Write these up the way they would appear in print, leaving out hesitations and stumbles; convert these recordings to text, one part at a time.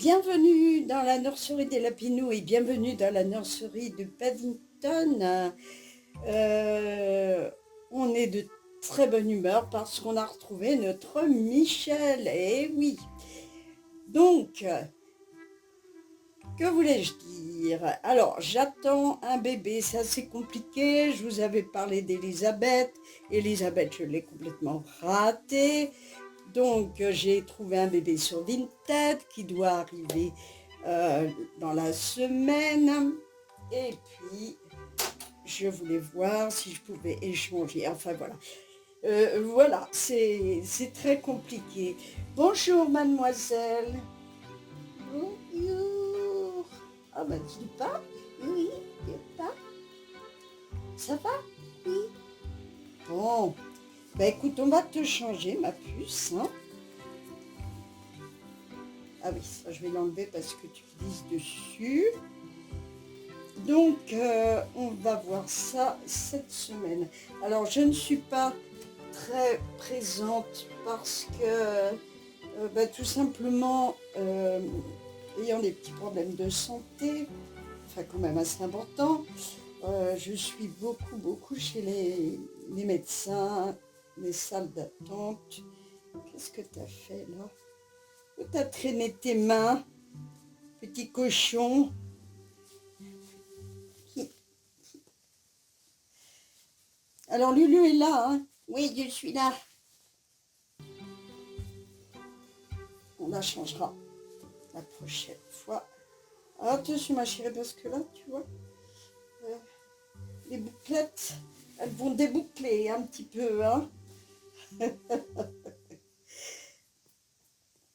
Bienvenue dans la nurserie des Lapinous et bienvenue dans la nurserie de Paddington. On est de très bonne humeur parce qu'on a retrouvé notre Michel. Et oui, donc, que voulais-je dire? Alors, j'attends un bébé, c'est assez compliqué. Je vous avais parlé d'Elisabeth. Elisabeth, je l'ai complètement ratée. Donc, j'ai trouvé un bébé sur Vinted qui doit arriver dans la semaine. Et puis, je voulais voir si je pouvais échanger. Enfin, voilà. Voilà, c'est très compliqué. Bonjour, mademoiselle. Bonjour. Ah bah, tu dis pas? Oui, tu dis pas? Ça va? Oui. Bon. Bah écoute, on va te changer, ma puce, hein. Ah oui, ça je vais l'enlever parce que tu glisses dessus. Donc, on va voir ça cette semaine. Alors, je ne suis pas très présente parce que, tout simplement, ayant des petits problèmes de santé, enfin quand même assez importants, je suis beaucoup chez les médecins, les salles d'attente. Qu'est-ce que tu as fait là? Où tu as traîné tes mains, petit cochon? Alors Lulu est là, hein? Oui, je suis là. On la changera la prochaine fois. Alors attention ma chérie, parce que là, tu vois, les bouclettes, elles vont déboucler un petit peu, hein.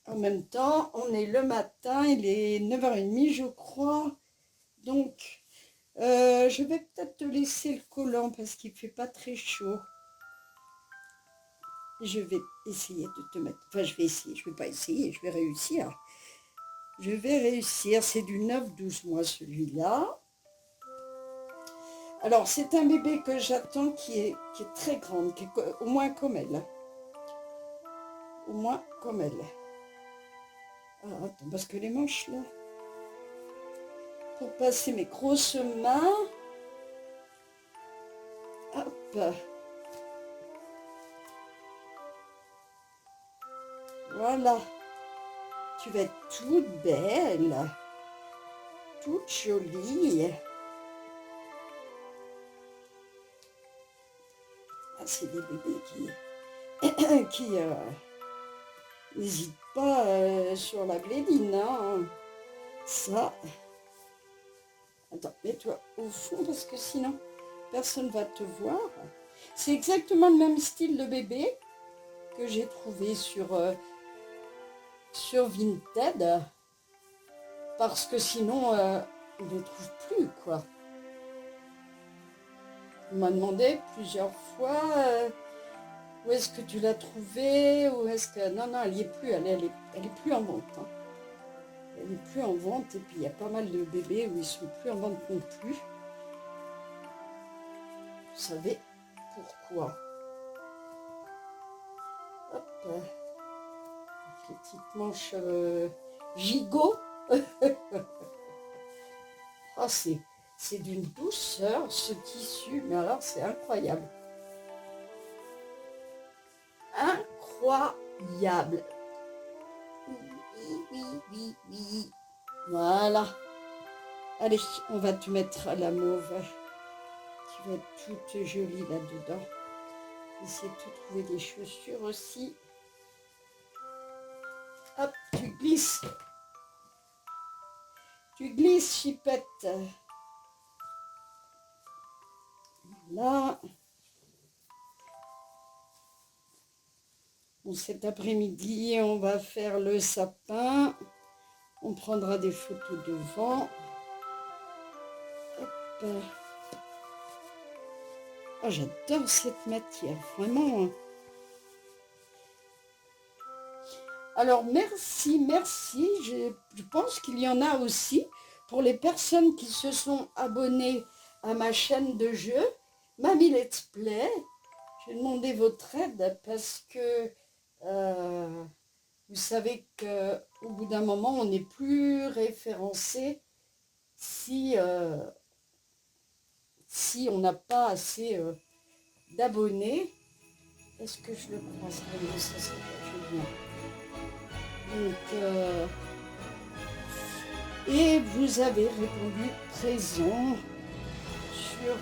En même temps, on est le matin, il est 9h30, je crois. Donc, je vais peut-être te laisser le collant parce qu'il ne fait pas très chaud. Je vais essayer de te mettre... Enfin, je vais essayer, je ne vais pas essayer, je vais réussir. Je vais réussir, c'est du 9-12 mois celui-là. Alors, c'est un bébé que j'attends qui est très grande, qui est au moins comme elle. Au moins comme elle. Ah, attends, parce que les manches, là, pour passer mes grosses mains, hop, voilà. Tu vas être toute belle, toute jolie. Ah, c'est des bébés qui n'hésitent pas sur la blédine, hein. Ça. Attends, mets-toi au fond parce que sinon, personne ne va te voir. C'est exactement le même style de bébé que j'ai trouvé sur Vinted. Parce que sinon, on ne les trouve plus, quoi. On m'a demandé plusieurs fois où est-ce que tu l'as trouvé, où est-ce que... Non, elle n'y est plus, elle est plus en vente, hein. Elle n'est plus en vente, et puis il y a pas mal de bébés où ils ne sont plus en vente non plus. Vous savez pourquoi? Hop, les petites manches gigot. Oh, c'est d'une douceur ce tissu, mais alors c'est incroyable. Incroyable. Oui. Voilà. Allez, on va te mettre à la mauve. Tu vas être toute jolie là-dedans. Essayer de te trouver des chaussures aussi. Hop, tu glisses. Tu glisses, chipette. Voilà. Bon, cet après-midi, on va faire le sapin. On prendra des photos devant. Hop. Oh, j'adore cette matière, vraiment. Alors, merci. Je pense qu'il y en a aussi pour les personnes qui se sont abonnées à ma chaîne de jeu, Mamie Let's Play. J'ai demandé votre aide parce que vous savez qu'au bout d'un moment, on n'est plus référencé si, si on n'a pas assez d'abonnés. Est-ce que je le croiserai? Non, ça serait pas bien. Donc, et vous avez répondu présent sur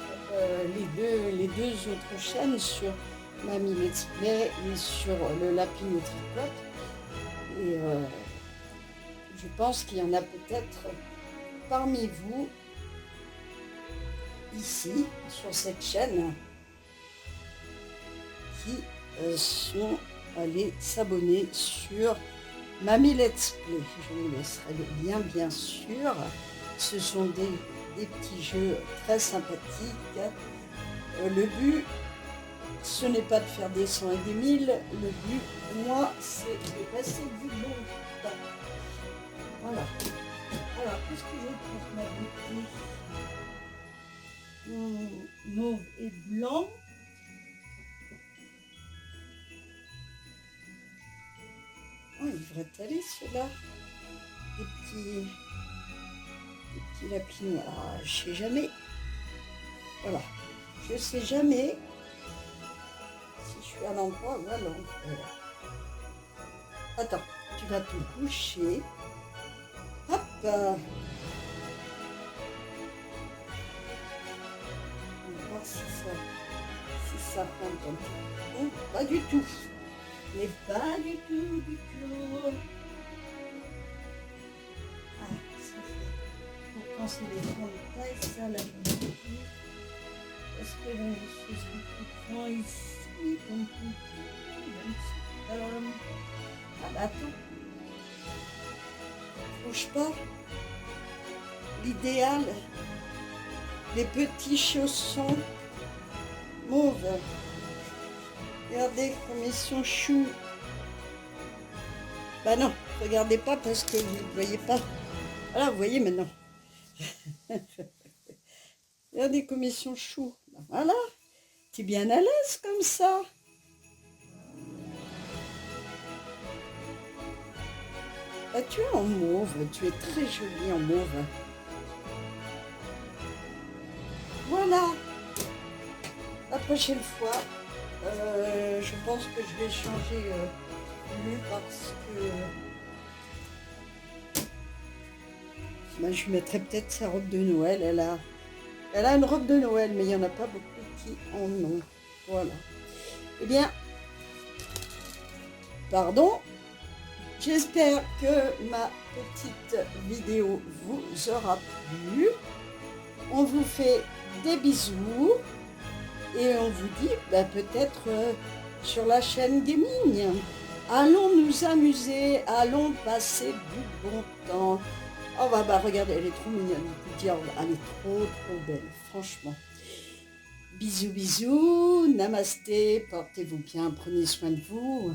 les deux autres chaînes, sur Mamie Let's Play et sur le Lapin au Tricote. Et je pense qu'il y en a peut-être parmi vous, ici, sur cette chaîne, qui sont allés s'abonner sur Mamie Let's Play. Je vous laisserai le lien, bien sûr. Ce sont des petits jeux très sympathiques. Le but, ce n'est pas de faire des 100 et des 1000. Le but, pour moi, c'est de passer du bon temps. Voilà. Alors, qu'est-ce que je trouve ma beauté? Mauve et blanc. Oh, il devrait aller ceux-là. Des petits lapinois. Ah, je sais jamais. Voilà. Je sais jamais si je suis à l'endroit ou à l'envers. Attends, tu vas te coucher. Hop. On va voir si ça rentre. Non, pas du tout. Mais pas du tout, du tout. Ah, ça fait. Pourtant, c'est les grandes tailles, ça, la beauté. Est-ce que là, je suis tout grand ici, comme tout. Ah bah attends. Bouge pas. L'idéal, les petits chaussons mauves. Regardez comme ils sont choux. Bah non, regardez pas parce que vous ne voyez pas. Voilà, vous voyez maintenant. Regardez comme ils sont choux. Ben voilà, tu es bien à l'aise comme ça. Bah, tu es en mauve, tu es très jolie en mauve. Voilà. La prochaine fois, je pense que je vais changer lui parce que bah, je mettrai peut-être sa robe de Noël. Elle a une robe de Noël, mais il n'y en a pas beaucoup qui en ont. Voilà. Eh bien, pardon. J'espère que ma petite vidéo vous aura plu. On vous fait des bisous et on vous dit bah, peut-être sur la chaîne Gaming. Allons nous amuser, allons passer du bon temps. Oh bah regardez, elle est trop mignonne. Elle est trop belle, franchement. Bisous, bisous, namasté, portez-vous bien, prenez soin de vous.